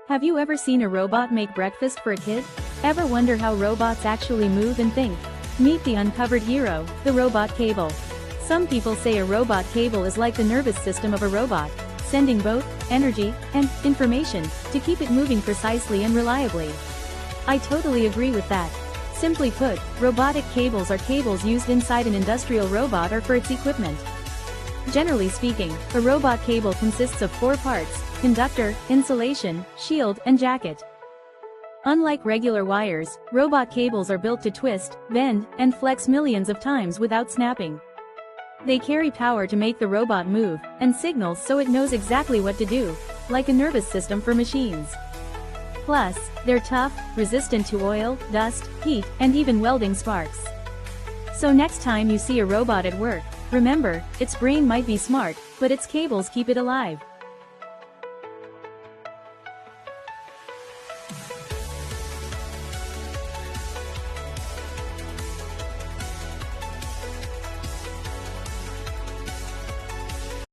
Have you ever seen a robot make breakfast for a kid? Ever wonder how robots actually move and think? Meet the uncovered hero, the robot cable. Some people say a robot cable is like the nervous system of a robot, sending both energy and information to keep it moving precisely and reliably. I totally agree with that. Simply put, robotic cables are cables used inside an industrial robot or for its equipment. Generally speaking, a robot cable consists of 4 parts: conductor, insulation, shield, and jacket. Unlike regular wires, robot cables are built to twist, bend, and flex millions of times without snapping. They carry power to make the robot move, and signals so it knows exactly what to do, like a nervous system for machines. Plus, they're tough, resistant to oil, dust, heat, and even welding sparks. So next time you see a robot at work, remember, its brain might be smart, but its cables keep it alive.